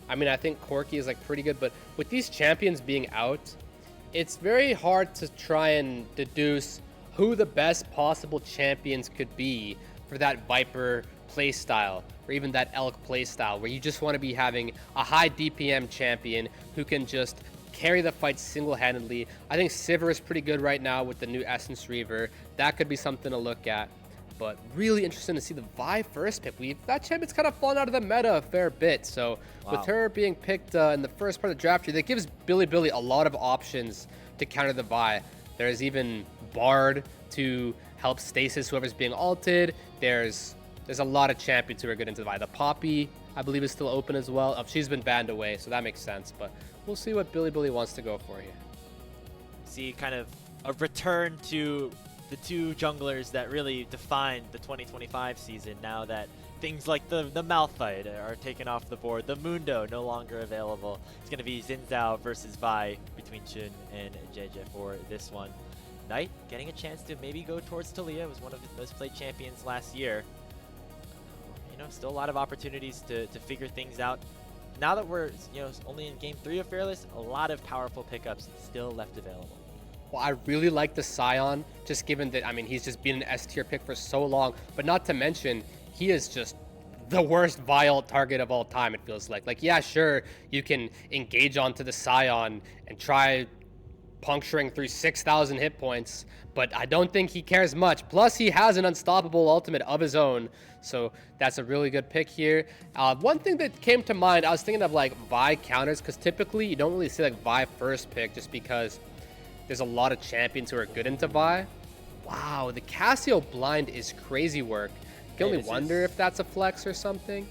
I mean, I think Corki is like pretty good, but with these champions being out, it's very hard to try and deduce who the best possible champions could be for that Viper playstyle, or even that Elk playstyle, where you just want to be having a high DPM champion who can just carry the fight single-handedly. I think Sivir is pretty good right now with the new Essence Reaver. That could be something to look at. But really interesting to see the Vi first pick. That champion's kind of fallen out of the meta a fair bit. So with her being picked in the first part of the draft, that gives Bilibili a lot of options to counter the Vi. There's even Bard to help stasis whoever's being ulted. There's a lot of champions who are good into the Vi. The Poppy, I believe, is still open as well. She's been banned away, so that makes sense. But we'll see what Bilibili wants to go for here. See kind of a return to the two junglers that really defined the 2025 season, now that things like the Malphite are taken off the board. The Mundo no longer available. It's going to be Xin Zhao versus Vi between Chun and JJ for this one. Knight getting a chance to maybe go towards Talia, was one of his most played champions last year. You know, still a lot of opportunities to figure things out. Now that we're only in game 3 of Fearless, a lot of powerful pickups still left available. Well, I really like the Scion, just given that, I mean, he's just been an S-tier pick for so long, but not to mention, he is just the worst vile target of all time, it feels like. Like, yeah, sure, you can engage onto the Scion and try puncturing through 6,000 hit points, but I don't think he cares much. Plus, he has an unstoppable ultimate of his own, so that's a really good pick here. One thing that came to mind, I was thinking of like Vi counters, because typically you don't really see like Vi first pick just because there's a lot of champions who are good into Vi. Wow, the Cassio blind is crazy work. You can only wonder if that's a flex or something.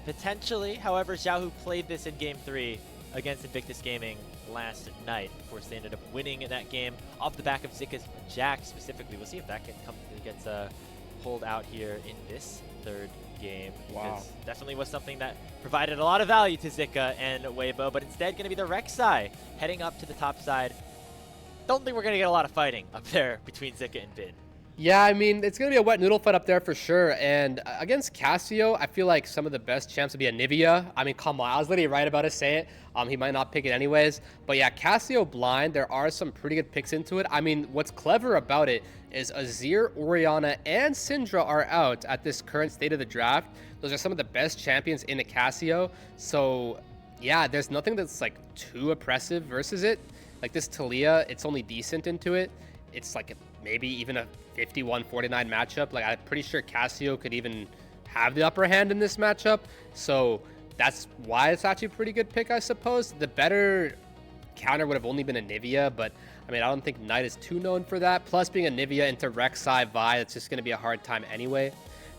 Potentially, however, Xiaohu played this in Game 3 against Invictus Gaming last night. Of course, they ended up winning in that game off the back of Zika's Jack specifically. We'll see if that gets pulled out here in this third game. Wow. Because definitely was something that provided a lot of value to Zika and Weibo, but instead going to be the Rek'Sai heading up to the top side. Don't think we're going to get a lot of fighting up there between Zika and Bin. Yeah, I mean, it's going to be a wet noodle fight up there for sure. And against Cassio, I feel like some of the best champs would be Anivia. I mean, come on. I was literally right about to say it. He might not pick it anyways. But yeah, Cassio blind, there are some pretty good picks into it. I mean, what's clever about it is Azir, Orianna, and Syndra are out at this current state of the draft. Those are some of the best champions in the Cassio. So yeah, there's nothing that's like too oppressive versus it. Like this Talia, it's only decent into it. It's like maybe even a 51-49 matchup. Like I'm pretty sure Cassio could even have the upper hand in this matchup. So that's why it's actually a pretty good pick, I suppose. The better counter would have only been Anivia, but I mean, I don't think Knight is too known for that. Plus being Anivia into Rek'Sai Vi, it's just going to be a hard time anyway.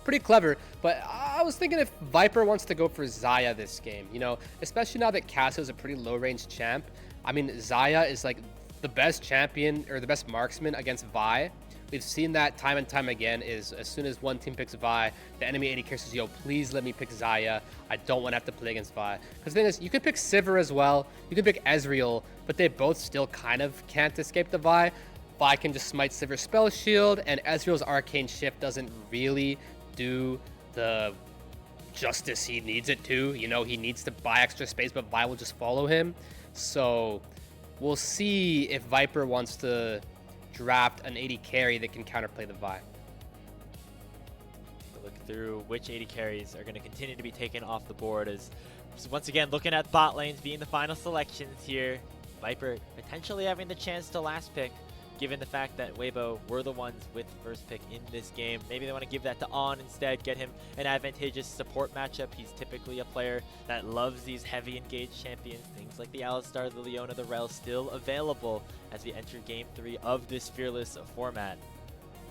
Pretty clever, but I was thinking if Viper wants to go for Xayah this game, you know, especially now that Cassio is a pretty low-range champ. I mean, Xayah is like the best champion or the best marksman against Vi. We've seen that time and time again is as soon as one team picks Vi, the enemy AD carry says, yo, please let me pick Xayah. I don't want to have to play against Vi. Because the thing is, you could pick Sivir as well. You could pick Ezreal, but they both still kind of can't escape the Vi. Vi can just smite Sivir's spell shield, and Ezreal's arcane shift doesn't really do the justice he needs it to. You know, he needs to buy extra space, but Vi will just follow him. So we'll see if Viper wants to draft an AD carry that can counterplay the Vi. Look through which AD carries are going to continue to be taken off the board as once again looking at bot lanes being the final selections here. Viper potentially having the chance to last pick, given the fact that Weibo were the ones with first pick in this game. Maybe they want to give that to On instead, get him an advantageous support matchup. He's typically a player that loves these heavy engaged champions. Things like the Alistar, the Leona, the Rel still available as we enter game 3 of this Fearless format.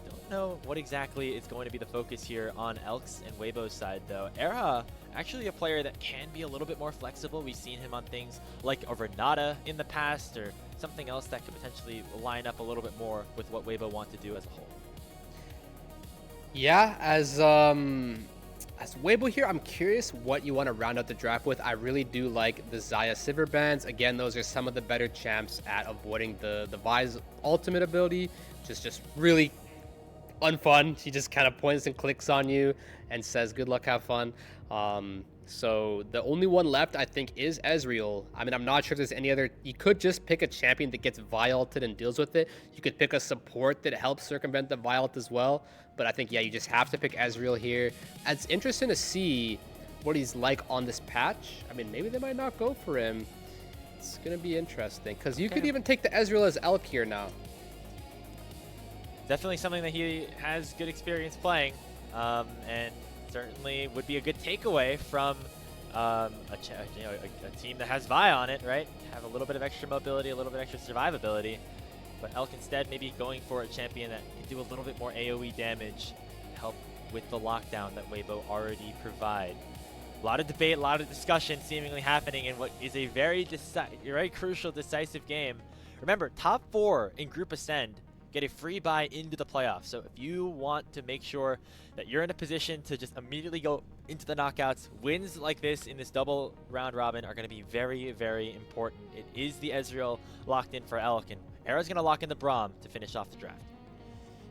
Don't know what exactly is going to be the focus here on Elks and Weibo's side though. Era, actually a player that can be a little bit more flexible. We've seen him on things like a Renata in the past, or something else that could potentially line up a little bit more with what Weibo want to do as a whole. Yeah, as Weibo here, I'm curious what you want to round out the draft with. I really do like the Xayah Sivir bans. Again, those are some of the better champs at avoiding the Vi's ultimate ability, which is just really unfun. She just kind of points and clicks on you and says, good luck, have fun. So the only one left, I think, is Ezreal. I mean, I'm not sure if there's any other. You could just pick a champion that gets Vi-ulted and deals with it. You could pick a support that helps circumvent the Vi-ult as well. But I think, yeah, you just have to pick Ezreal here. It's interesting to see what he's like on this patch. I mean, maybe they might not go for him. It's going to be interesting because you could even take the Ezreal as Elk here now. Definitely something that he has good experience playing, and certainly would be a good takeaway from a team that has Vi on it, right? Have a little bit of extra mobility, a little bit extra survivability, but Elk instead maybe going for a champion that can do a little bit more AoE damage to help with the lockdown that Weibo already provide. A lot of debate, a lot of discussion seemingly happening in what is a very crucial, decisive game. Remember, top 4 in Group Ascend get a free bye into the playoffs. So if you want to make sure that you're in a position to just immediately go into the knockouts, wins like this in this double round robin are going to be very, very important. It is the Ezreal locked in for Elk, and Era's going to lock in the Braum to finish off the draft.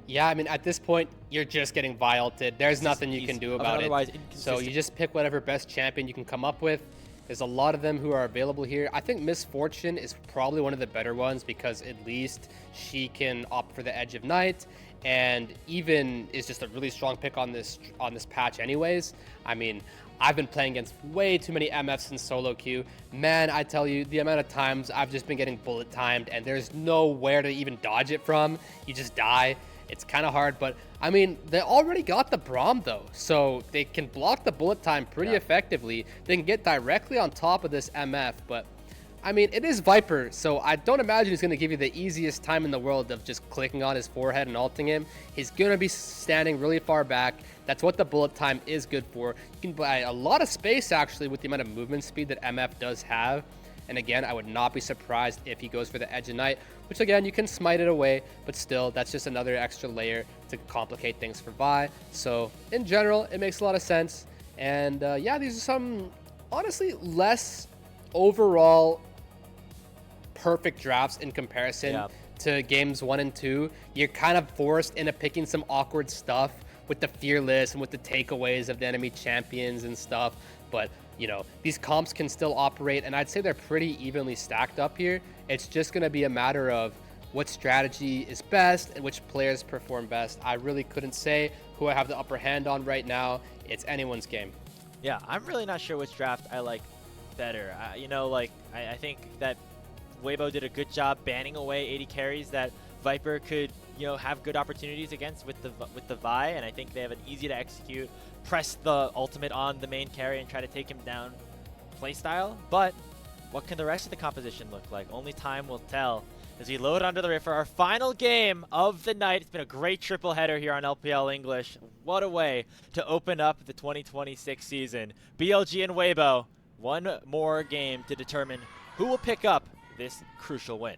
Yeah, I mean, at this point, you're just getting Vi-ulted. There's nothing you can do about it. So you just pick whatever best champion you can come up with. There's a lot of them who are available here. I think Miss Fortune is probably one of the better ones because at least she can opt for the Edge of Night, and even is just a really strong pick on this patch anyways. I mean, I've been playing against way too many MFs in solo queue. Man, I tell you, the amount of times I've just been getting bullet timed and there's nowhere to even dodge it from. You just die. It's kind of hard, but I mean, they already got the Braum though, so they can block the bullet time pretty effectively. They can get directly on top of this MF, but I mean, it is Viper, so I don't imagine he's going to give you the easiest time in the world of just clicking on his forehead and ulting him. He's going to be standing really far back. That's what the bullet time is good for. You can buy a lot of space actually with the amount of movement speed that MF does have. And again, I would not be surprised if he goes for the Edge of Night, which again, you can smite it away, but still, that's just another extra layer to complicate things for Vi. So in general, it makes a lot of sense. And yeah, these are some, honestly, less overall perfect drafts in comparison to games 1 and 2. You're kind of forced into picking some awkward stuff with the Fearless and with the takeaways of the enemy champions and stuff. But you know, these comps can still operate, and I'd say they're pretty evenly stacked up here. It's just going to be a matter of what strategy is best and which players perform best. I really couldn't say who I have the upper hand on right now. It's anyone's game. Yeah, I'm really not sure which draft I like better. You know, like, I think that Weibo did a good job banning away 80 carries that Viper could, you know, have good opportunities against with the Vi, and I think they have an easy to execute, press the ultimate on the main carry and try to take him down playstyle. But what can the rest of the composition look like? Only time will tell as we load onto the river. Our final game of the night. It's been a great triple header here on LPL English. What a way to open up the 2026 season. BLG and Weibo, one more game to determine who will pick up this crucial win.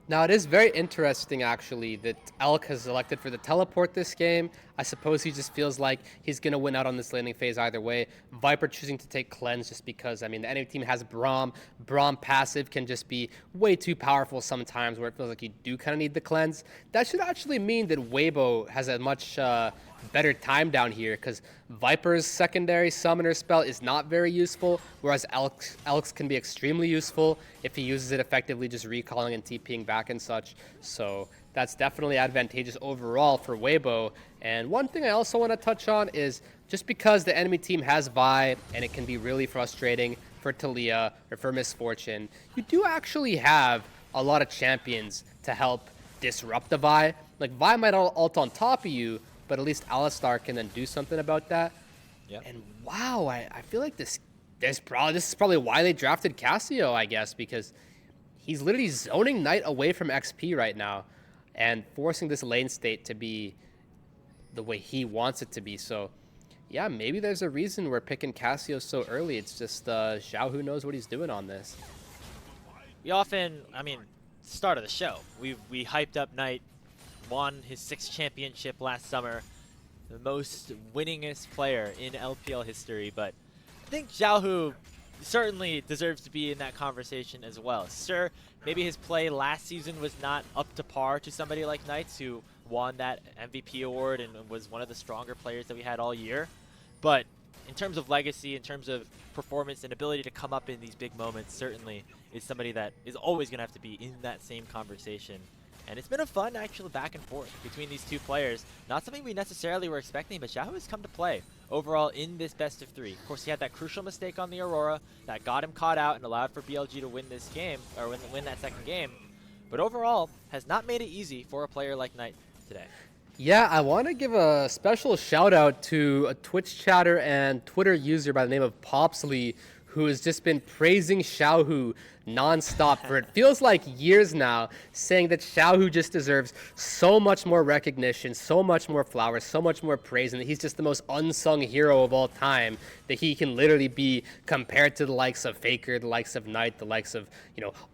Now, it is very interesting, actually, that Elk has elected for the teleport this game. I suppose he just feels like he's going to win out on this landing phase either way. Viper choosing to take Cleanse just because, I mean, the enemy team has Braum. Braum passive can just be way too powerful sometimes where it feels like you do kind of need the Cleanse. That should actually mean that Weibo has a much better time down here because Viper's secondary summoner spell is not very useful, whereas Elk's can be extremely useful if he uses it effectively, just recalling and TPing back and such. So that's definitely advantageous overall for Weibo. And one thing I also want to touch on is just because the enemy team has Vi and it can be really frustrating for Talia or for Misfortune, you do actually have a lot of champions to help disrupt the Vi. Like, Vi might ult on top of you, but at least Alistar can then do something about that. Yep. And wow, I feel like this is probably why they drafted Cassio, I guess, because he's literally zoning Knight away from XP right now and forcing this lane state to be the way he wants it to be. So yeah, maybe there's a reason we're picking Cassio so early. It's just Xiao who knows what he's doing on this. We often, I mean, start of the show, we hyped up Knight, won his 6th championship last summer, the most winningest player in LPL history, but I think Xiaohu certainly deserves to be in that conversation as well. Sure, maybe his play last season was not up to par to somebody like Knights, who won that MVP award and was one of the stronger players that we had all year, but in terms of legacy, in terms of performance and ability to come up in these big moments, certainly is somebody that is always going to have to be in that same conversation. And it's been a fun actual back and forth between these two players. Not something we necessarily were expecting, but Xiao has come to play overall in this best of 3. Of course, he had that crucial mistake on the Aurora that got him caught out and allowed for BLG to win this game, or win that second game. But overall, has not made it easy for a player like Knight today. Yeah, I want to give a special shout out to a Twitch chatter and Twitter user by the name of Popsley, who has just been praising Xiaohu nonstop for it feels like years now, saying that Xiaohu just deserves so much more recognition, so much more flowers, so much more praise, and that he's just the most unsung hero of all time, that he can literally be compared to the likes of Faker, the likes of Knight, the likes of,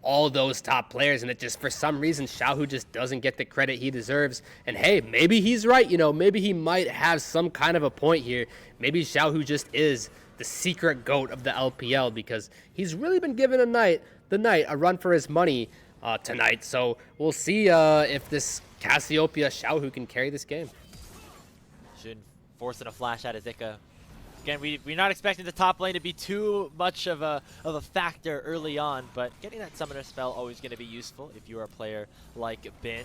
all those top players, and that just for some reason Xiaohu just doesn't get the credit he deserves. And hey, maybe he's right, maybe he might have some kind of a point here. Maybe Xiaohu just is the secret GOAT of the LPL, because he's really been giving the Knight a run for his money tonight. So we'll see if this Cassiopeia Xiaohu can carry this game. Should force in a flash out of Zika. Again, we're not expecting the top lane to be too much of a factor early on, but getting that summoner spell always going to be useful if you're a player like Bin.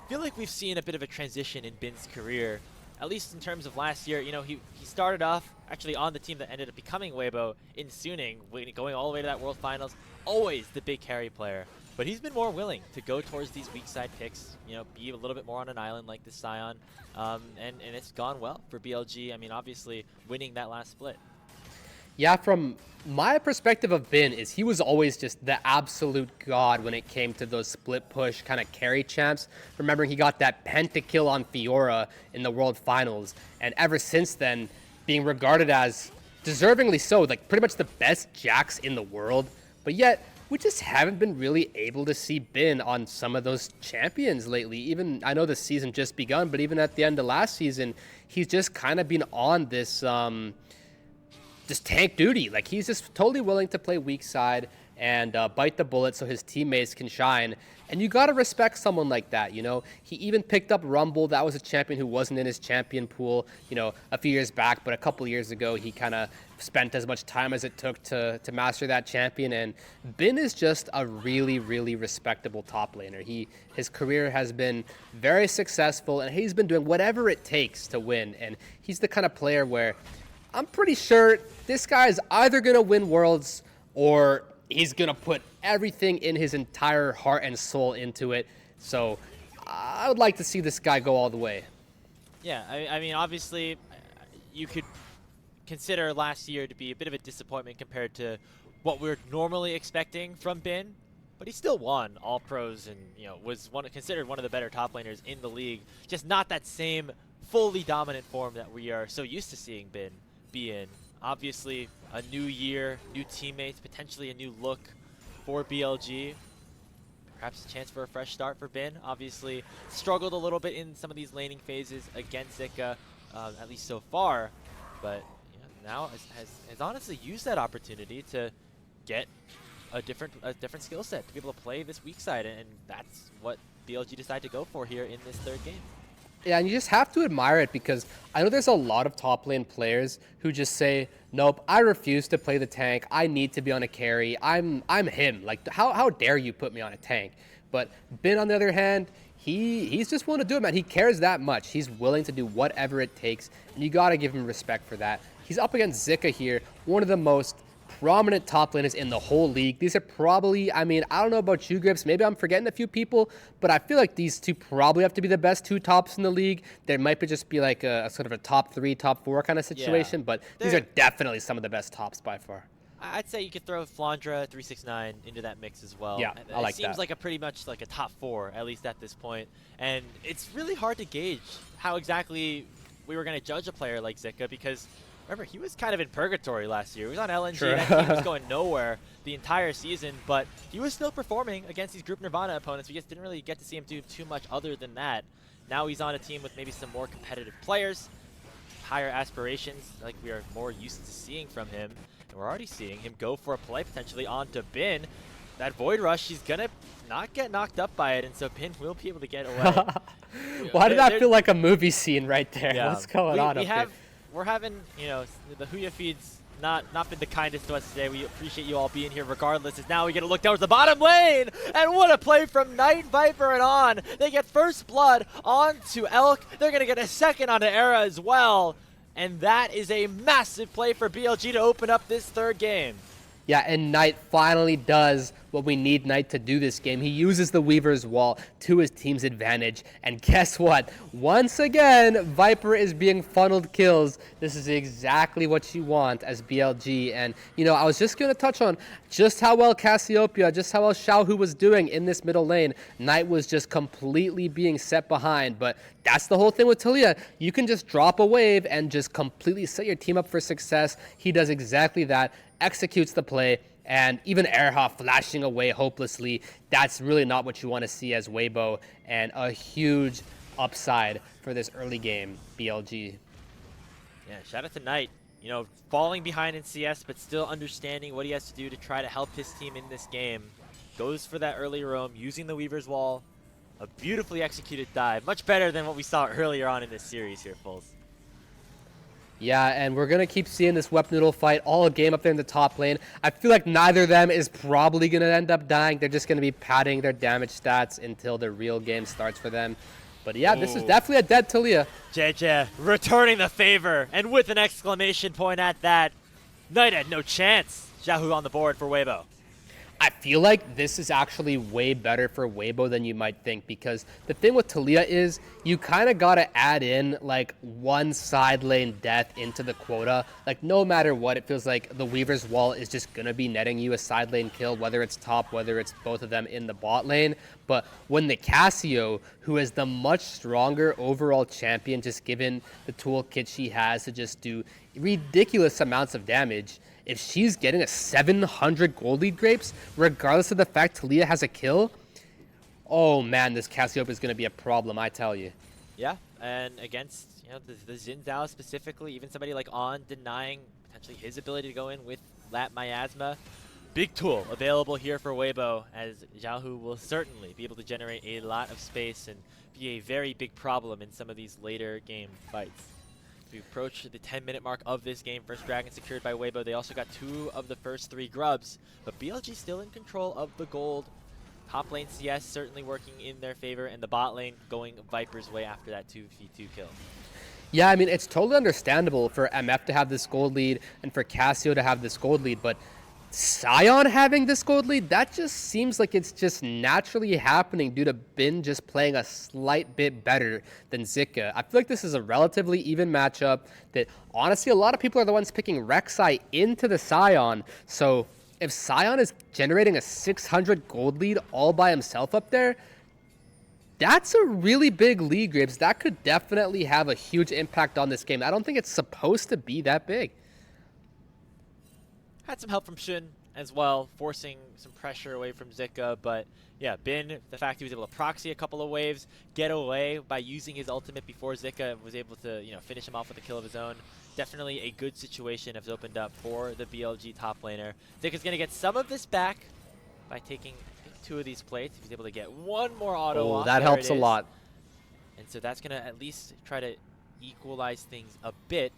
I feel like we've seen a bit of a transition in Bin's career, at least in terms of last year. He started off actually on the team that ended up becoming Weibo in Suning, going all the way to that World Finals, always the big carry player. But he's been more willing to go towards these weak side picks, be a little bit more on an island like the Scion, and it's gone well for BLG. I mean, obviously winning that last split. Yeah, from my perspective of Bin, is he was always just the absolute god when it came to those split push kind of carry champs. Remembering he got that pentakill on Fiora in the World Finals, and ever since then being regarded as, deservingly so, like pretty much the best Jax in the world. But yet we just haven't been really able to see Bin on some of those champions lately. Even, I know the season just begun, but even at the end of last season, he's just kind of been on this just tank duty. Like, he's just totally willing to play weak side and bite the bullet so his teammates can shine. And you got to respect someone like that, He even picked up Rumble. That was a champion who wasn't in his champion pool, a few years back. But a couple years ago, he kind of spent as much time as it took to master that champion. And Bin is just a really, really respectable top laner. His career has been very successful, and he's been doing whatever it takes to win. And he's the kind of player where I'm pretty sure this guy is either going to win Worlds or he's going to put everything in his entire heart and soul into it. So I would like to see this guy go all the way. Yeah, I mean, obviously, you could consider last year to be a bit of a disappointment compared to what we're normally expecting from Bin, but he still won All Pros and, was considered one of the better top laners in the league. Just not that same fully dominant form that we are so used to seeing Bin be in. Obviously, a new year, new teammates, potentially a new look for BLG. Perhaps a chance for a fresh start for Bin. Obviously, struggled a little bit in some of these laning phases against Zika, at least so far. But now has honestly used that opportunity to get a different skill set, to be able to play this weak side, and that's what BLG decided to go for here in this third game. Yeah, and you just have to admire it, because I know there's a lot of top lane players who just say, nope, I refuse to play the tank. I need to be on a carry. I'm him. Like, how dare you put me on a tank? But Bin, on the other hand, he's just willing to do it, man. He cares that much. He's willing to do whatever it takes, and you got to give him respect for that. He's up against Zika here, one of the most prominent top laners in the whole league. These are probably, I don't know about you, Grips, maybe I'm forgetting a few people, but I feel like these two probably have to be the best two tops in the league. There might just be like a sort of a top 3, top 4 kind of situation, but these are definitely some of the best tops by far. I'd say you could throw Flandra 369 into that mix as well. Yeah, I like that. It seems like a pretty much like a top 4, at least at this point. And it's really hard to gauge how exactly we were going to judge a player like Zika, because remember, he was kind of in purgatory last year. He was on LNG, True. That team was going nowhere the entire season, but he was still performing against these Group Nirvana opponents. We just didn't really get to see him do too much other than that. Now he's on a team with maybe some more competitive players, higher aspirations, like we are more used to seeing from him. And we're already seeing him go for a play potentially onto Bin. That Void Rush, he's going to not get knocked up by it, and so Bin will be able to get away. Why did that feel like a movie scene right there? Yeah. What's going on we up have there? we're having, you know, the Huya feed's not been the kindest to us today. We appreciate you all being here regardless, as now we get to look towards the bottom lane, and what a play from Knight, Viper, and On. They get first blood onto Elk. They're going to get a second onto Era as well, and that is a massive play for BLG to open up this third game. Yeah, and Knight finally does what we need Knight to do this game. He uses the Weaver's Wall to his team's advantage. And guess what? Once again, Viper is being funneled kills. This is exactly what you want as BLG. And, you know, I was just going to touch on just how well Cassiopeia, just how well Xiaohu was doing in this middle lane. Knight was just completely being set behind. But that's the whole thing with Talia. You can just drop a wave and just completely set your team up for success. He does exactly that. Executes the play, and even Erha flashing away hopelessly. That's really not what you want to see as Weibo, and a huge upside for this early game, BLG. Yeah, shout out to Knight. You know, falling behind in CS, but still understanding what he has to do to try to help his team in this game. Goes for that early roam, using the Weaver's Wall. A beautifully executed dive. Much better than what we saw earlier on in this series here, Fulls. Yeah, and we're going to keep seeing this Wep Noodle fight all game up there in the top lane. I feel like neither of them is probably going to end up dying. They're just going to be padding their damage stats until the real game starts for them. But yeah, This is definitely a dead Talia. JJ returning the favor, and with an exclamation point at that. Knight had no chance. Xiaohu on the board for Weibo. I feel like this is actually way better for Weibo than you might think, because the thing with Talia is you kind of got to add in like one side lane death into the quota. Like no matter what, it feels like the Weaver's Wall is just going to be netting you a side lane kill, whether it's top, whether it's both of them in the bot lane. But when the Cassio, who is the much stronger overall champion, just given the toolkit she has to just do ridiculous amounts of damage, if she's getting a 700 gold lead Grapes, regardless of the fact Talia has a kill, oh man, this Cassiopeia is going to be a problem, I tell you. Yeah, and against, you know, the Xin Zhao specifically, even somebody like On denying potentially his ability to go in with that miasma. Big tool available here for Weibo, as Xiaohu will certainly be able to generate a lot of space and be a very big problem in some of these later game fights. We approach the 10-minute mark of this game. First dragon secured by Weibo. They also got 2 of the first 3 grubs, but BLG still in control of the gold. Top lane CS certainly working in their favor, and the bot lane going Viper's way after that 2v2 kill. Yeah, I mean, it's totally understandable for MF to have this gold lead and for Cassio to have this gold lead, but Sion having this gold lead, that just seems like it's just naturally happening due to Bin just playing a slight bit better than Zika. I feel like this is a relatively even matchup that honestly a lot of people are the ones picking Rek'Sai into the Sion. So if Sion is generating a 600 gold lead all by himself up there, that's a really big lead, Grapes. That could definitely have a huge impact on this game. I don't think it's supposed to be that big. Had some help from Shin as well, forcing some pressure away from Zika, but yeah, Bin, the fact he was able to proxy a couple of waves, get away by using his ultimate before Zika was able to, you know, finish him off with a kill of his own. Definitely a good situation has opened up for the BLG top laner. Zika's going to get some of this back by taking 2 of these plates. He's able to get 1 more auto off. That helps a lot. And so that's going to at least try to equalize things a bit.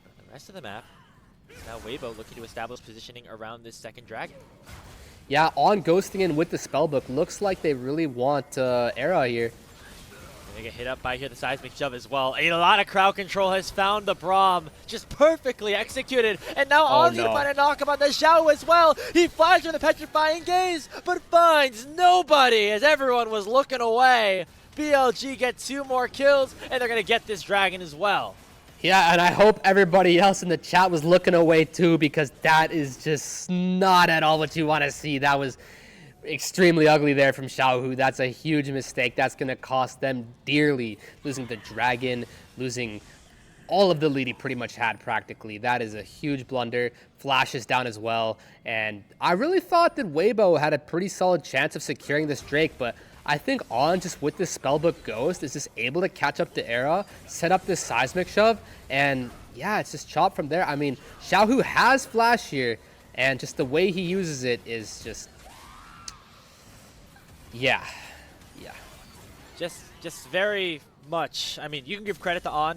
But the rest of the map, now Weibo looking to establish positioning around this second dragon. Yeah, On ghosting in with the spellbook. Looks like they really want Era here. They get hit up by here, the seismic shove as well. A lot of crowd control has found the Braum, just perfectly executed. And now On's gonna find a knockup on the Xiao as well. He flies with a petrifying gaze, but finds nobody as everyone was looking away. BLG get 2 more kills, and they're gonna get this dragon as well. Yeah, and I hope everybody else in the chat was looking away too, because that is just not at all what you want to see. That was extremely ugly there from Xiaohu. That's a huge mistake. That's going to cost them dearly, losing the dragon, losing all of the lead he pretty much had practically. That is a huge blunder. Flash is down as well, and I really thought that Weibo had a pretty solid chance of securing this Drake, but I think On, just with this Spellbook Ghost, is just able to catch up to Era, set up this seismic shove, and yeah, it's just chopped from there. I mean, Xiaohu has Flash here, and just the way he uses it is just, yeah. Just very much. I mean, you can give credit to On.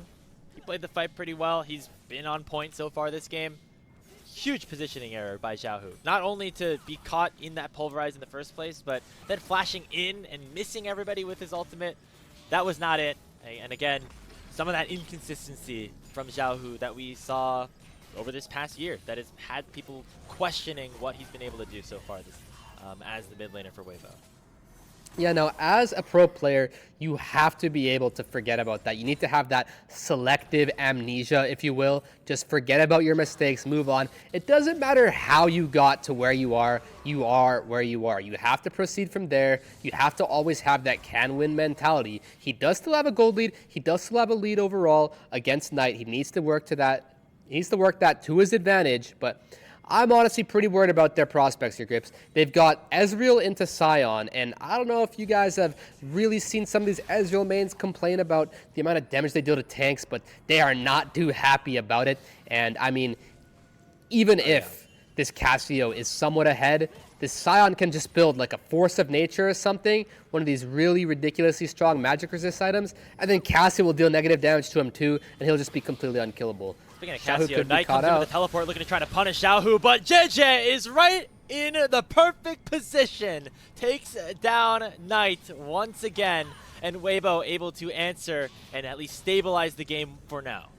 He played the fight pretty well. He's been on point so far this game. Huge positioning error by Xiaohu. Not only to be caught in that pulverize in the first place, but then flashing in and missing everybody with his ultimate. That was not it. And again, some of that inconsistency from Xiaohu that we saw over this past year that has had people questioning what he's been able to do so far this, as the mid laner for Weibo. Yeah, now as a pro player, you have to be able to forget about that. You need to have that selective amnesia, if you will. Just forget about your mistakes, move on. It doesn't matter how you got to where you are where you are. You have to proceed from there. You have to always have that can-win mentality. He does still have a gold lead. He does still have a lead overall against Knight. He needs to work to that. He needs to work that to his advantage, but I'm honestly pretty worried about their prospects here, Grips. They've got Ezreal into Sion, and I don't know if you guys have really seen some of these Ezreal mains complain about the amount of damage they deal to tanks, but they are not too happy about it. And I mean, even if this Cassio is somewhat ahead, this Sion can just build like a Force of Nature or something, one of these really ridiculously strong magic resist items, and then Cassio will deal negative damage to him too, and he'll just be completely unkillable. Speaking of Cassio, Knight comes in with the teleport looking to try to punish Xiaohu, but JJ is right in the perfect position. Takes down Knight once again, and Weibo able to answer and at least stabilize the game for now.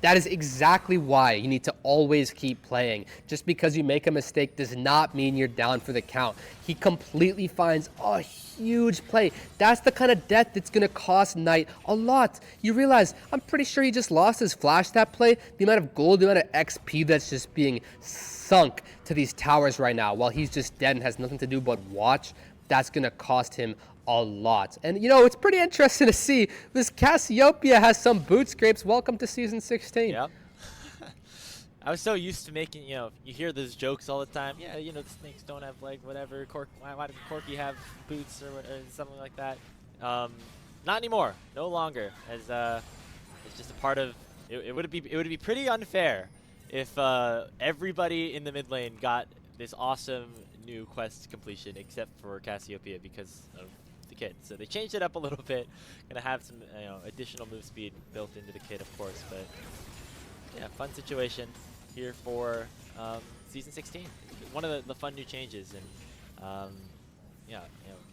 That is exactly why you need to always keep playing. Just because you make a mistake does not mean you're down for the count. He completely finds a huge play. That's the kind of death that's going to cost Knight a lot. You realize, I'm pretty sure he just lost his flash that play. The amount of gold, the amount of XP that's just being sunk to these towers right now while he's just dead and has nothing to do but watch, that's going to cost him a lot. And you know, it's pretty interesting to see this Cassiopeia has some boot scrapes. Welcome to season 16. Yep. I was so used to making, you hear those jokes all the time. Yeah, the snakes don't have like whatever. Why did Corky have boots or something like that? Not anymore. No longer. As it's just a part of. It would be pretty unfair if everybody in the mid lane got this awesome new quest completion except for Cassiopeia because of the kit. So they changed it up a little bit. Gonna have some additional move speed built into the kit, of course, but yeah, fun situation here for season 16. One of the fun new changes, and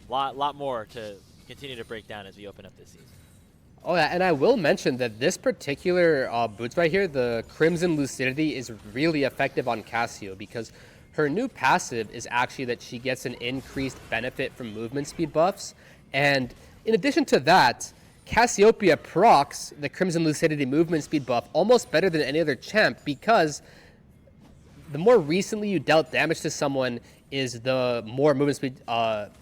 lot more to continue to break down as we open up this season. Oh yeah, and I will mention that this particular boots right here, the Crimson Lucidity, is really effective on Cassio because her new passive is actually that she gets an increased benefit from movement speed buffs. And in addition to that, Cassiopeia procs the Crimson Lucidity movement speed buff almost better than any other champ because the more recently you dealt damage to someone is the more movement speed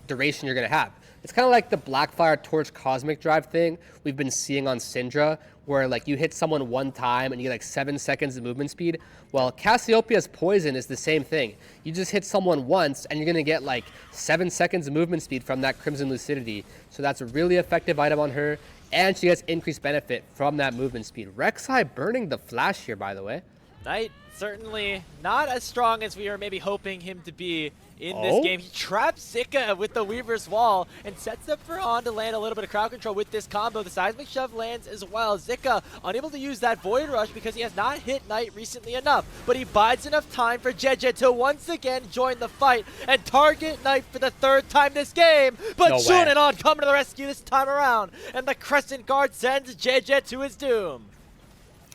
duration you're going to have. It's kind of like the Blackfire Torch Cosmic Drive thing we've been seeing on Syndra, where like you hit someone one time and you get like 7 seconds of movement speed. Well, Cassiopeia's Poison is the same thing. You just hit someone once and you're going to get like 7 seconds of movement speed from that Crimson Lucidity. So that's a really effective item on her, and she gets increased benefit from that movement speed. Rek'Sai burning the flash here, by the way. Knight certainly not as strong as we were maybe hoping him to be in this game. He traps Zika with the Weaver's Wall and sets up for On to land a little bit of crowd control with this combo. The Seismic Shove lands as well. Zika unable to use that Void Rush because he has not hit Knight recently enough, but he buys enough time for JJ to once again join the fight and target Knight for the 3rd time this game. But No Jun way. and On coming to the rescue this time around, and the Crescent Guard sends JJ to his doom.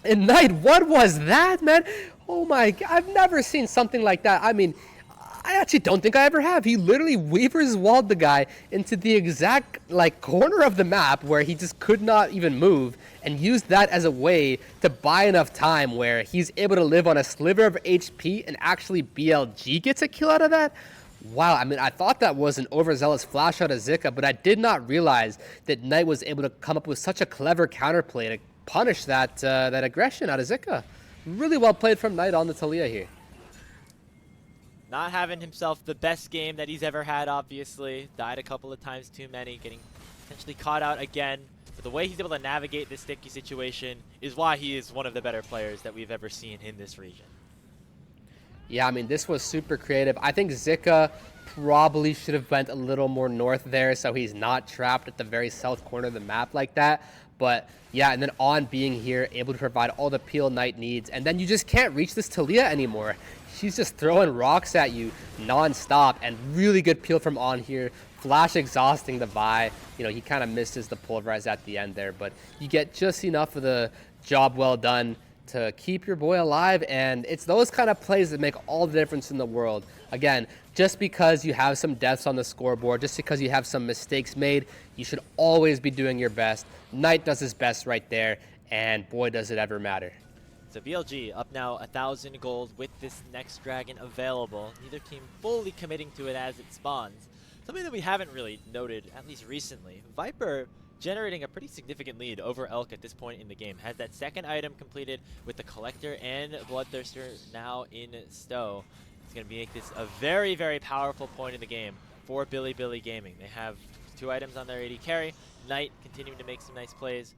And Knight, what was that, man? Oh my God, I've never seen something like that. I mean, I actually don't think I ever have. He literally Weaver's walled the guy into the exact like corner of the map where he just could not even move, and used that as a way to buy enough time where he's able to live on a sliver of HP, and actually BLG gets a kill out of that. Wow, I mean, I thought that was an overzealous flash out of Zika, but I did not realize that Knight was able to come up with such a clever counterplay to punish that that aggression out of Zika. Really well played from Knight on the Talia here. Not having himself the best game that he's ever had, obviously. Died a couple of times too many, getting potentially caught out again. But the way he's able to navigate this sticky situation is why he is one of the better players that we've ever seen in this region. Yeah, I mean, this was super creative. I think Zika probably should have went a little more north there so he's not trapped at the very south corner of the map like that. But yeah, and then On being here, able to provide all the peel Knight needs. And then you just can't reach this Talia anymore. She's just throwing rocks at you non-stop, and really good peel from On here. Flash exhausting the Vi. You know, he kind of misses the pulverize at the end there, but you get just enough of the job well done to keep your boy alive, and it's those kind of plays that make all the difference in the world. Again, just because you have some deaths on the scoreboard, just because you have some mistakes made, you should always be doing your best. Knight does his best right there, and boy does it ever matter. So BLG up now 1,000 gold with this next dragon available. Neither team fully committing to it as it spawns. Something that we haven't really noted, at least recently. Viper generating a pretty significant lead over Elk at this point in the game. Has that second item completed with the Collector and Bloodthirster now in stow. It's going to make this a very, very powerful point in the game for Bilibili Gaming. They have 2 items on their AD carry. Knight continuing to make some nice plays.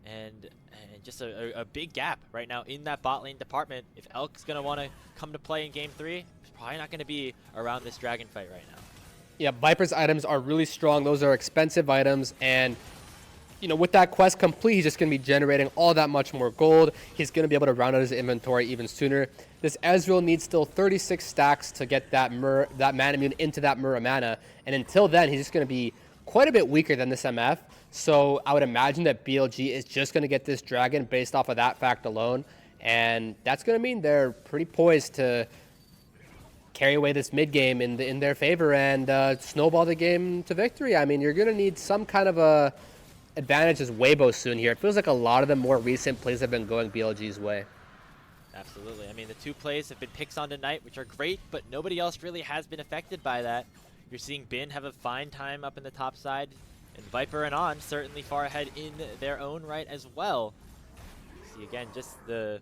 And just a big gap right now in that bot lane department. If Elk's going to want to come to play in Game 3, it's probably not going to be around this dragon fight right now. Yeah, Viper's items are really strong. Those are expensive items, and you know, with that quest complete, he's just going to be generating all that much more gold. He's going to be able to round out his inventory even sooner. This Ezreal needs still 36 stacks to get that mana immune into that Muramana, and until then, he's just going to be quite a bit weaker than this MF. So I would imagine that BLG is just going to get this dragon based off of that fact alone, and that's going to mean they're pretty poised to carry away this mid game in their favor and snowball the game to victory. I mean, you're going to need some kind of a advantage as Weibo soon here. It feels like a lot of the more recent plays have been going BLG's way. Absolutely. I mean, the 2 plays have been picks on tonight, which are great, but nobody else really has been affected by that. You're seeing Bin have a fine time up in the top side, and Viper and On certainly far ahead in their own right as well. See, again, just the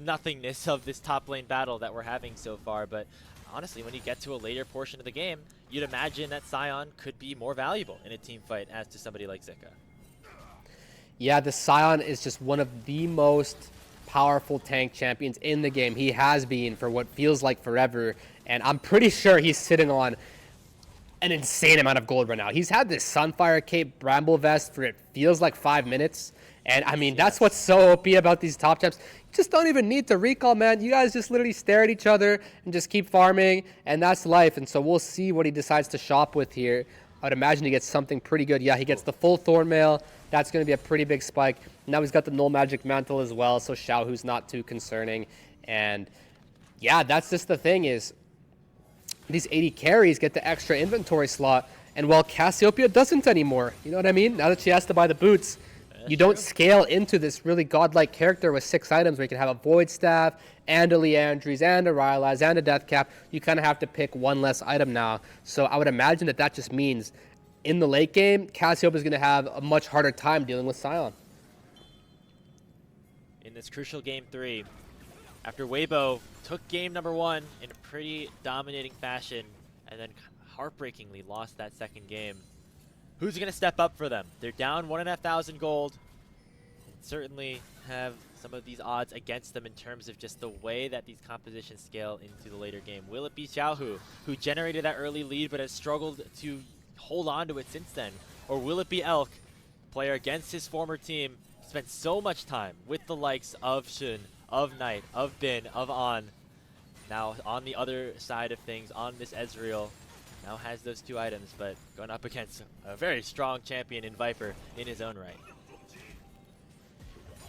nothingness of this top lane battle that we're having so far, but honestly, when you get to a later portion of the game, you'd imagine that Sion could be more valuable in a team fight as to somebody like Zika. Yeah, the Sion is just one of the most powerful tank champions in the game. He has been for what feels like forever, and I'm pretty sure he's sitting on an insane amount of gold right now. He's had this Sunfire Cape Bramble Vest for it feels like 5 minutes, and I mean, that's what's so OP about these top champs. You just don't even need to recall, man. You guys just literally stare at each other and just keep farming, and that's life. And so we'll see what he decides to shop with here. I'd imagine he gets something pretty good. Yeah, he gets the full Thornmail. That's going to be a pretty big spike. Now he's got the Null Magic Mantle as well, so Xiaohu's not too concerning. And yeah, that's just the thing is these 80 carries get the extra inventory slot, and while Cassiopeia doesn't anymore, you know what I mean? Now that she has to buy the boots, you don't scale into this really godlike character with 6 items where you can have a Void Staff and a Liandry's and a Rylai's and a Death Cap. You kind of have to pick one less item now. So I would imagine that that just means in the late game, Cassiopeia is going to have a much harder time dealing with Sion. In this crucial Game 3, after Weibo took game number 1 in a pretty dominating fashion and then heartbreakingly lost that second game, who's going to step up for them? They're down 1,500 gold. And certainly have some of these odds against them in terms of just the way that these compositions scale into the later game. Will it be Xiaohu, who generated that early lead but has struggled to hold on to it since then? Or will it be Elk, player against his former team, spent so much time with the likes of Shun, of Knight, of Bin, of On. Now on the other side of things, on this Ezreal, now has those 2 items, but going up against a very strong champion in Viper in his own right.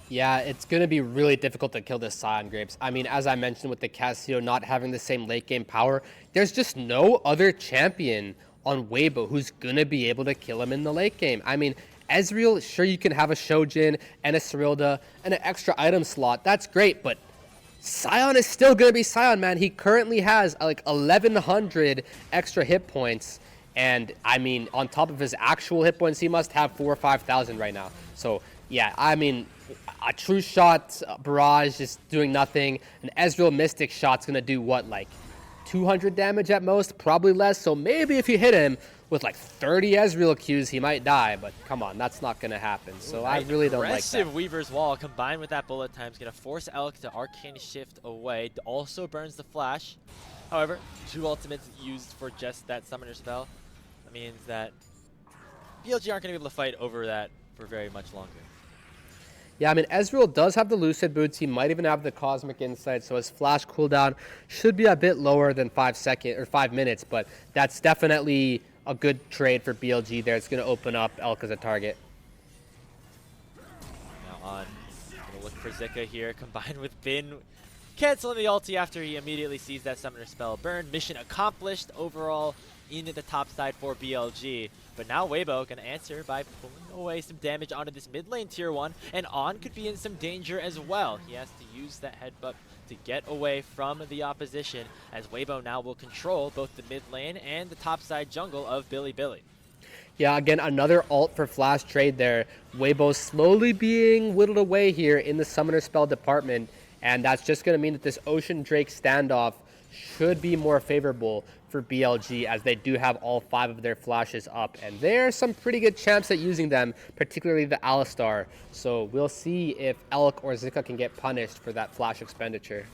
Yeah, it's going to be really difficult to kill this Sion Grapes. I mean, as I mentioned with the Cassio not having the same late game power, there's just no other champion on Weibo who's going to be able to kill him in the late game. I mean, Ezreal, sure, you can have a Shojin and a Cyrilda and an extra item slot. That's great, but Sion is still going to be Sion, man. He currently has like 1,100 extra hit points. And I mean, on top of his actual hit points, he must have 4,000 or 5,000 right now. So yeah, I mean, a true shot barrage is doing nothing. An Ezreal Mystic shot's going to do what, like 200 damage at most? Probably less. So maybe if you hit him with like 30 Ezreal Qs, he might die. But come on, that's not going to happen. So I really don't like that. Aggressive Weaver's Wall combined with that bullet time is going to force Elk to Arcane Shift away. Also burns the Flash. However, 2 ultimates used for just that Summoner spell. That means that BLG aren't going to be able to fight over that for very much longer. Yeah, I mean, Ezreal does have the Lucid Boots. He might even have the Cosmic Insight, so his flash cooldown should be a bit lower than 5 minutes, but that's definitely a good trade for BLG there. It's going to open up Elk as a target. Now on, gonna look for Zika here, combined with Bin, canceling the ulti after he immediately sees that summoner spell burn. Mission accomplished overall into the top side for BLG. But now Weibo gonna answer by pulling away some damage onto this mid lane tier 1, and On could be in some danger as well. He has to use that headbutt to get away from the opposition, as Weibo now will control both the mid lane and the top side jungle of Bilibili. Yeah, again, another ult for flash trade there. Weibo slowly being whittled away here in the summoner spell department, and that's just going to mean that this Ocean Drake standoff should be more favorable for BLG, as they do have all 5 of their flashes up, and there are some pretty good champs at using them, particularly the Alistar. So we'll see if Elk or Zika can get punished for that flash expenditure.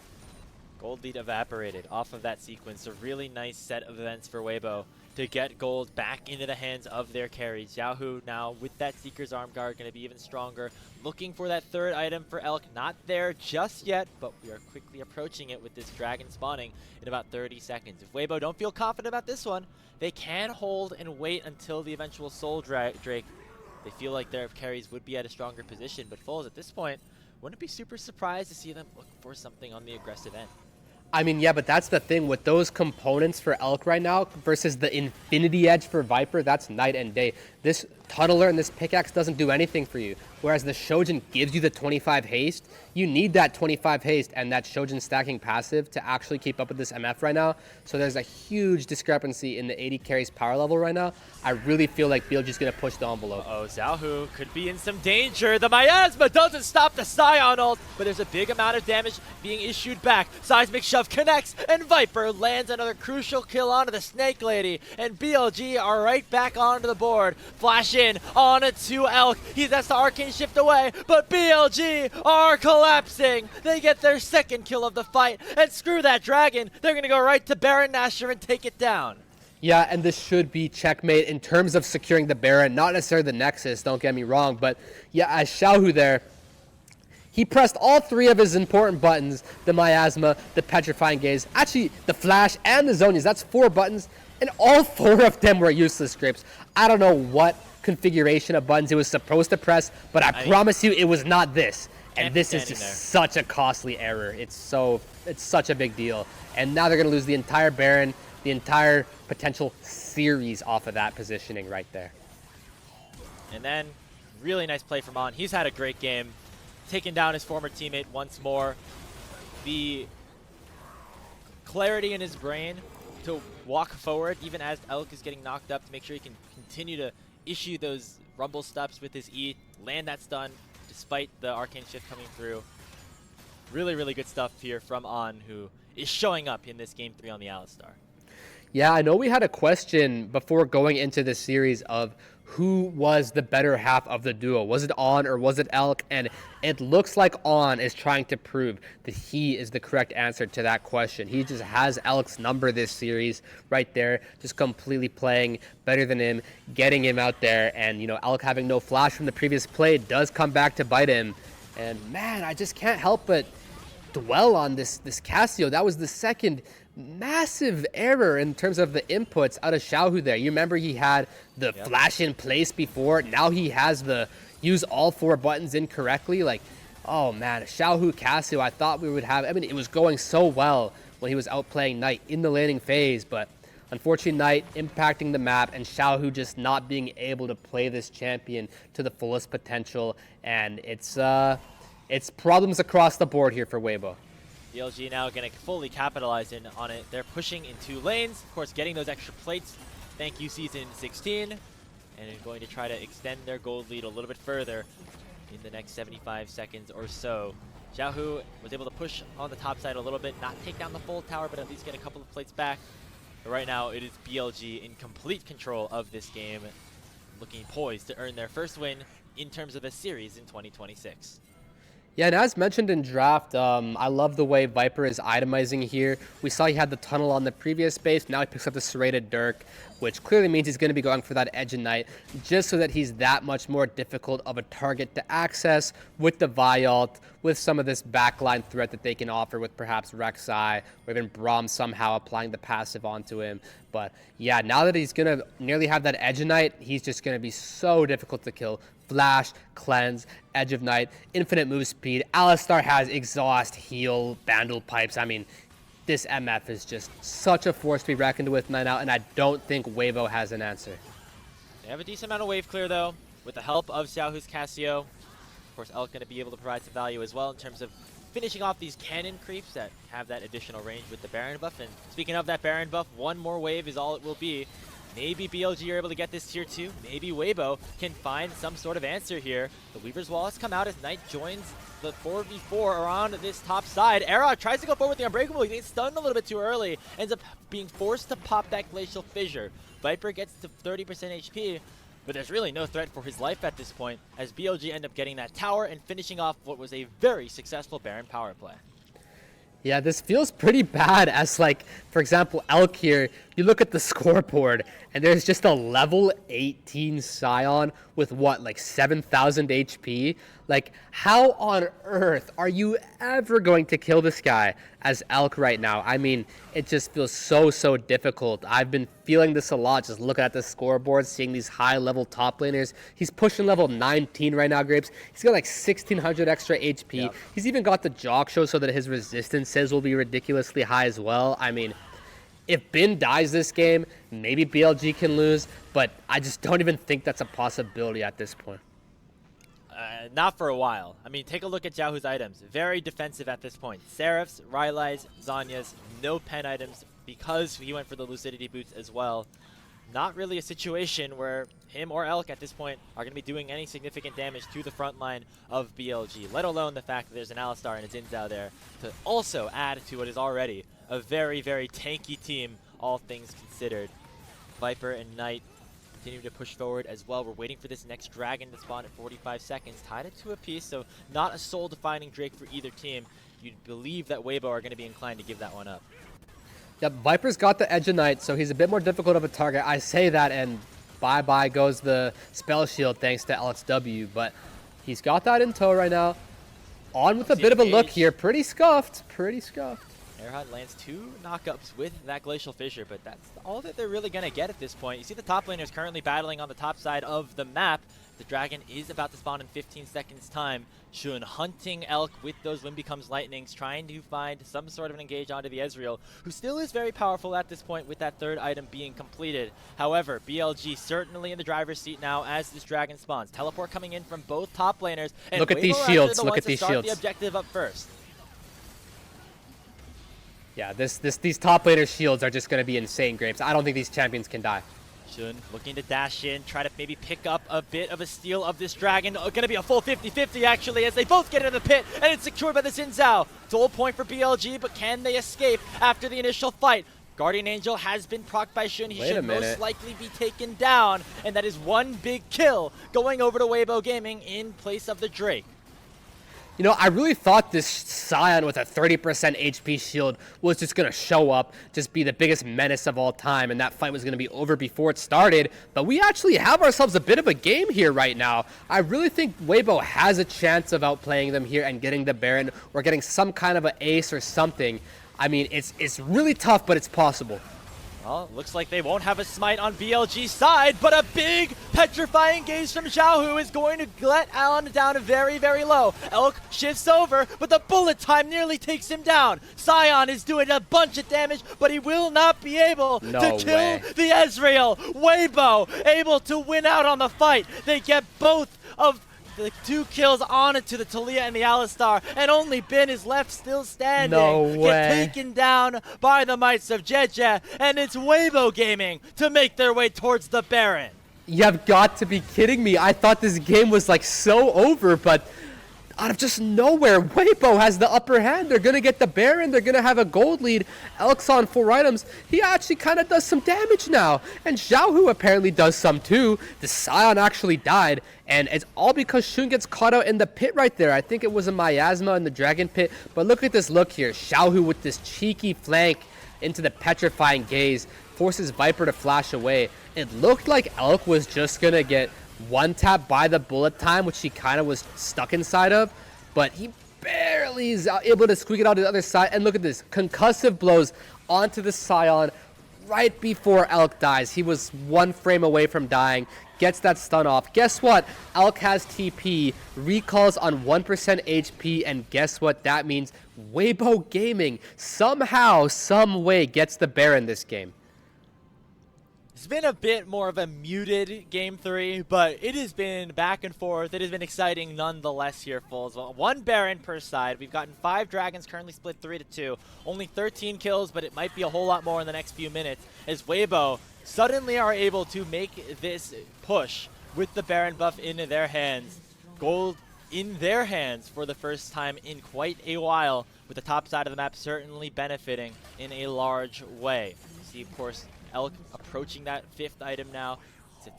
Gold lead evaporated off of that sequence. A really nice set of events for Weibo to get gold back into the hands of their carries. Yahoo now with that Seeker's Arm Guard going to be even stronger. Looking for that 3rd item for Elk. Not there just yet, but we are quickly approaching it with this dragon spawning in about 30 seconds. If Weibo don't feel confident about this one, they can hold and wait until the eventual Soul Drake. They feel like their carries would be at a stronger position, but Foles at this point, wouldn't be super surprised to see them look for something on the aggressive end. I mean, yeah, but that's the thing with those components for Elk right now versus the Infinity Edge for Viper. That's night and day. This Tunneler and this pickaxe doesn't do anything for you, whereas the Shojin gives you the 25 haste. You need that 25 haste and that Shojin stacking passive to actually keep up with this MF right now. So there's a huge discrepancy in the 80 carries power level right now. I really feel like BLG is going to push the envelope. Oh, Xiaohu could be in some danger. The Miasma doesn't stop the Scion ult, but there's a big amount of damage being issued back. Seismic Shove connects, and Viper lands another crucial kill onto the Snake Lady, and BLG are right back onto the board. Flash in on it to Elk. That's the Arcane Shift away, but BLG are collapsing. They get their 2nd kill of the fight, and screw that dragon. They're going to go right to Baron Nashor and take it down. Yeah, and this should be checkmate in terms of securing the Baron, not necessarily the Nexus, don't get me wrong, but yeah, as Xiaohu there, he pressed all 3 of his important buttons, the Miasma, the Petrifying Gaze, actually the Flash and the Zonias. That's 4 buttons, and all 4 of them were useless scripts. I don't know what configuration of buttons it was supposed to press, but I promise you it was not this. And this is just such a costly error. It's such a big deal. And now they're going to lose the entire Baron, the entire potential series off of that positioning right there. And then, really nice play from On. He's had a great game, taking down his former teammate once more. The clarity in his brain to walk forward, even as Elk is getting knocked up, to make sure he can continue to issue those rumble steps with his E, land that stun, despite the Arcane Shift coming through. Really, really good stuff here from On, who is showing up in this Game 3 on the Alistar. Yeah, I know we had a question before going into this series of who was the better half of the duo. Was it On or was it Elk? And it looks like On is trying to prove that he is the correct answer to that question. He just has Elk's number this series right there, just completely playing better than him, getting him out there. And, you know, Elk having no flash from the previous play does come back to bite him. And, man, I just can't help but dwell on this Cassio. That was the 2nd massive error in terms of the inputs out of Xiaohu there. You remember he had the flash in place before. Now he has the use all 4 buttons incorrectly. Like, oh man, Xiaohu Cassio, I thought we would have, I mean, it was going so well when he was out playing Knight in the laning phase, but unfortunately Knight impacting the map and Xiaohu just not being able to play this champion to the fullest potential. And it's problems across the board here for Weibo. BLG now going to fully capitalize on it. They're pushing in 2 lanes, of course getting those extra plates. Thank you, Season 16. And going to try to extend their gold lead a little bit further in the next 75 seconds or so. Xiaohu was able to push on the top side a little bit, not take down the full tower, but at least get a couple of plates back. But right now, it is BLG in complete control of this game, looking poised to earn their first win in terms of the series in 2026. Yeah, and as mentioned in draft, I love the way Viper is itemizing here. We saw he had the tunnel on the previous base. Now he picks up the serrated Dirk, which clearly means he's going to be going for that Edge and Knight, just so that he's that much more difficult of a target to access with the Vialt, with some of this backline threat that they can offer with perhaps Rek'Sai, or even Braum somehow applying the passive onto him. But yeah, now that he's going to nearly have that Edge and Knight, he's just going to be so difficult to kill. Flash, Cleanse, Edge of Night, infinite move speed. Alistar has exhaust, heal, bandle pipes. I mean, this MF is just such a force to be reckoned with now, and I don't think Weibo has an answer. They have a decent amount of wave clear, though, with the help of Xiaohu's Cassio. Of course, Elk going to be able to provide some value as well in terms of finishing off these cannon creeps that have that additional range with the Baron buff. And speaking of that Baron buff, one more wave is all it will be. Maybe BLG are able to get this tier 2. Maybe Weibo can find some sort of answer here. The Weaver's Wall has come out as Knight joins the 4v4 around this top side. Era tries to go forward with the Unbreakable. He gets stunned a little bit too early. Ends up being forced to pop that Glacial Fissure. Viper gets to 30% HP, but there's really no threat for his life at this point, as BLG end up getting that tower and finishing off what was a very successful Baron power play. Yeah, this feels pretty bad as, like, for example, Elk here, you look at the scoreboard, and there's just a level 18 Scion with, what, like 7,000 HP? Like, how on earth are you ever going to kill this guy as Elk right now? I mean, it just feels so difficult. I've been feeling this a lot, just looking at the scoreboard, seeing these high-level top laners. He's pushing level 19 right now, Grapes. He's got like 1,600 extra HP. Yep. He's even got the Jog Show so that his resistances will be ridiculously high as well. I mean, if Bin dies this game, maybe BLG can lose, but I just don't even think that's a possibility at this point. Not for a while. I mean, take a look at Xiaohu's items. Very defensive at this point. Seraphs, Rylai's, Zhonya's, no pen items because he went for the Lucidity boots as well. Not really a situation where him or Elk at this point are going to be doing any significant damage to the front line of BLG, let alone the fact that there's an Alistar and a Xin Zhao there to also add to what is already a very tanky team, all things considered. Viper and Knight continue to push forward as well. We're waiting for this next dragon to spawn at 45 seconds. Tied it to a piece, so not a soul-defining Drake for either team. You'd believe that Weibo are going to be inclined to give that one up. Yep, Viper's got the Edge of Night, so he's a bit more difficult of a target. I say that, and bye-bye goes the Spell Shield thanks to LXW, but he's got that in tow right now. On with a bit of a look here. Pretty scuffed. Erhard lands 2 knockups with that Glacial Fissure, but that's all that they're really going to get at this point. You see the top laners currently battling on the top side of the map. The dragon is about to spawn in 15 seconds time. Shun hunting Elk with those Wind Becomes Lightnings, trying to find some sort of an engage onto the Ezreal, who still is very powerful at this point with that third item being completed. However, BLG certainly in the driver's seat now as this dragon spawns. Teleport coming in from both top laners. And look at these shields. Look at these shields. The objective up first. Yeah, these top laner shields are just going to be insane, Grapes. I don't think these champions can die. Shun looking to dash in, try to maybe pick up a bit of a steal of this dragon. Going to be a full 50-50 actually, as they both get into the pit, and it's secured by the Xin Zhao. Dual point for BLG, but can they escape after the initial fight? Guardian Angel has been procced by Shun. He should most likely be taken down, and that is one big kill going over to Weibo Gaming in place of the Drake. You know, I really thought this Scion with a 30% HP shield was just going to show up, just be the biggest menace of all time, and that fight was going to be over before it started. But we actually have ourselves a bit of a game here right now. I really think Weibo has a chance of outplaying them here and getting the Baron or getting some kind of an ace or something. I mean, it's really tough, but it's possible. Well, looks like they won't have a smite on BLG's side, but a big petrifying gaze from Xiaohu is going to let Allen down very low. Elk shifts over, but the bullet time nearly takes him down. Scion is doing a bunch of damage, but he will not be able to kill the Ezreal. Weibo able to win out on the fight. They get both of the 2 kills on it to the Taliyah and the Alistar, and only Bin is left still standing. No way. Get taken down by the mites of Jeje, and it's Weibo Gaming to make their way towards the Baron. You've got to be kidding me. I thought this game was like so over, but out of just nowhere, Weibo has the upper hand. They're going to get the Baron. They're going to have a gold lead. Elk's on 4 items. He actually kind of does some damage now. And Xiaohu apparently does some too. The Scion actually died. And it's all because Shun gets caught out in the pit right there. I think it was a miasma in the Dragon Pit. But look at this look here. Xiaohu with this cheeky flank into the petrifying gaze. Forces Viper to flash away. It looked like Elk was just going to get one tap by the bullet time, which he kind of was stuck inside of, but he barely is able to squeak it out to the other side. And look at this, concussive blows onto the Scion right before Elk dies. He was 1 frame away from dying, gets that stun off. Guess what? Elk has TP, recalls on 1% HP, and guess what that means? Weibo Gaming somehow, some way gets the Baron this game. It's been a bit more of a muted Game 3, but it has been back and forth. It has been exciting nonetheless here, Fulls. Well, 1 Baron per side. We've gotten 5 Dragons, currently split 3-2. Only 13 kills, but it might be a whole lot more in the next few minutes as Weibo suddenly are able to make this push with the Baron buff in their hands. Gold in their hands for the first time in quite a while, with the top side of the map certainly benefiting in a large way. You see, of course, Elk approaching that 5th item now.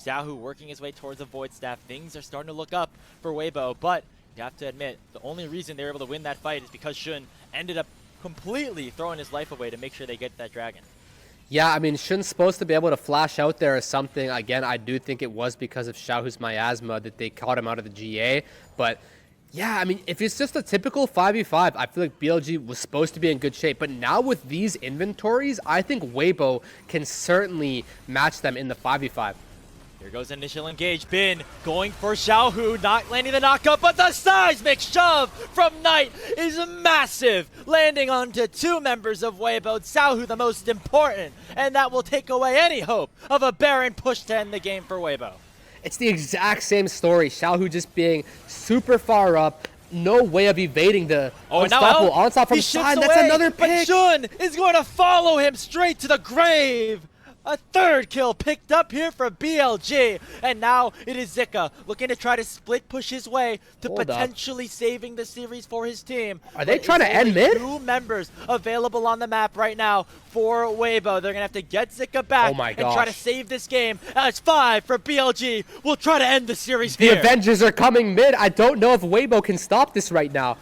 Xiaohu working his way towards the Void Staff. Things are starting to look up for Weibo, but you have to admit, the only reason they were able to win that fight is because Shun ended up completely throwing his life away to make sure they get that dragon. Yeah, I mean, Shun's supposed to be able to flash out there or something. Again, I do think it was because of Xiaohu's miasma that they caught him out of the GA, but yeah, I mean, if it's just a typical 5v5, I feel like BLG was supposed to be in good shape. But now with these inventories, I think Weibo can certainly match them in the 5v5. Here goes initial engage. Bin going for Xiaohu, not landing the knockup, but the seismic shove from Knight is massive, landing onto 2 members of Weibo. Xiaohu the most important, and that will take away any hope of a Baron push to end the game for Weibo. It's the exact same story. Xiaohu just being super far up. No way of evading the unstoppable onslaught from side. That's another pick. But Shun is going to follow him straight to the grave. A 3rd kill picked up here for BLG. And now it is Zika looking to try to split push his way to potentially saving the series for his team. Are they trying to end mid? 2 members available on the map right now for Weibo. They're going to have to get Zika back and try to save this game. It's 5 for BLG. We'll try to end the series here. The Avengers are coming mid. I don't know if Weibo can stop this right now.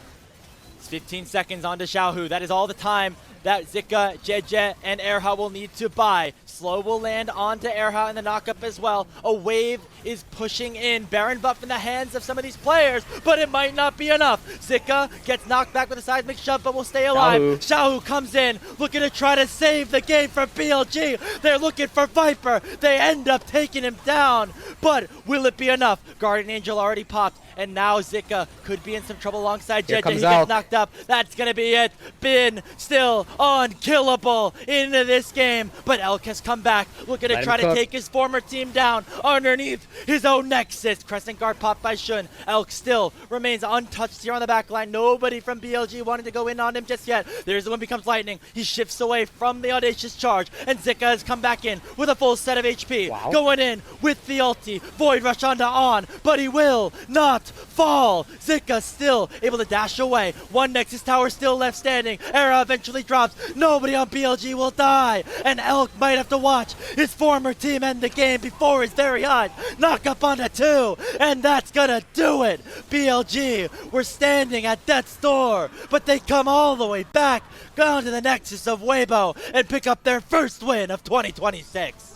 It's 15 seconds onto Xiaohu. That is all the time that Zika, Jeje, and Erha will need to buy. Slow will land onto Erha in the knockup as well. A wave is pushing in. Baron buff in the hands of some of these players, but it might not be enough. Zika gets knocked back with a seismic shove, but will stay alive. Xiaohu comes in, looking to try to save the game for BLG. They're looking for Viper. They end up taking him down, but will it be enough? Guardian Angel already popped, and now Zika could be in some trouble alongside Jeje. He gets knocked up. That's going to be it. Bin still unkillable into this game, but Elk has come back, looking to try to take his former team down underneath his own Nexus. Crescent guard popped by Shun. Elk still remains untouched here on the back line. Nobody from BLG wanted to go in on him just yet. There's the one becomes lightning. He shifts away from the audacious charge, and Zika has come back in with a full set of HP. Going in with the ulti. Void rush onto On, but he will not fall. Zika still able to dash away. One Nexus tower still left standing. Era eventually drops. Nobody on BLG will die, and Elk might have to watch his former team end the game before his very eyes. Knock up onto 2, and that's gonna do it. BLG were standing at death's door, but they come all the way back down to the Nexus of Weibo and pick up their first win of 2026.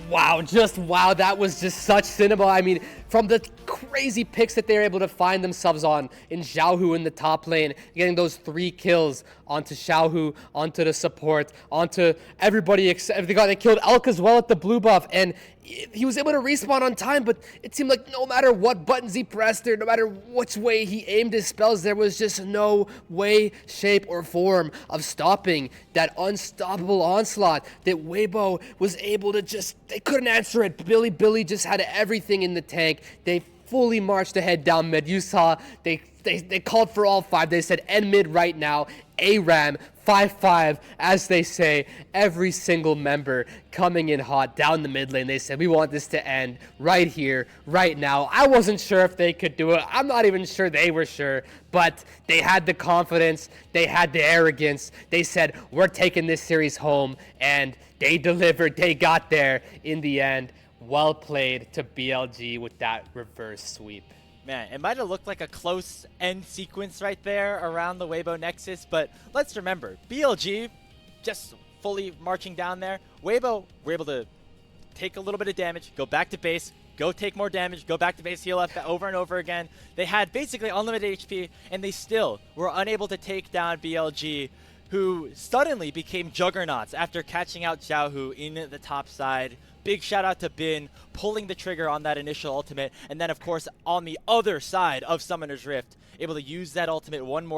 Wow, that was just such cinema. I mean, from the crazy picks that they were able to find themselves on in Xiaohu in the top lane, getting those 3 kills onto Xiaohu, onto the support, onto everybody except they killed Elk as well at the blue buff, and he was able to respawn on time, but it seemed like no matter what buttons he pressed or no matter which way he aimed his spells, there was just no way, shape, or form of stopping that unstoppable onslaught that Weibo was able to they couldn't answer it. Bilibili just had everything in the tank. They fully marched ahead down mid. You saw they called for all 5. They said end mid right now. ARAM 5-5, as they say, every single member coming in hot down the mid lane. They said, we want this to end right here, right now. I wasn't sure if they could do it. I'm not even sure they were sure, but they had the confidence, they had the arrogance. They said, we're taking this series home, and they delivered. They got there in the end. Well played to BLG with that reverse sweep. Man, it might have looked like a close end sequence right there around the Weibo Nexus, but let's remember, BLG just fully marching down there. Weibo were able to take a little bit of damage, go back to base, go take more damage, go back to base, heal up over and over again. They had basically unlimited HP, and they still were unable to take down BLG, who suddenly became juggernauts after catching out Xiaohu in the top side. Big shout out to Bin pulling the trigger on that initial ultimate, and then of course on the other side of Summoner's Rift, able to use that ultimate one more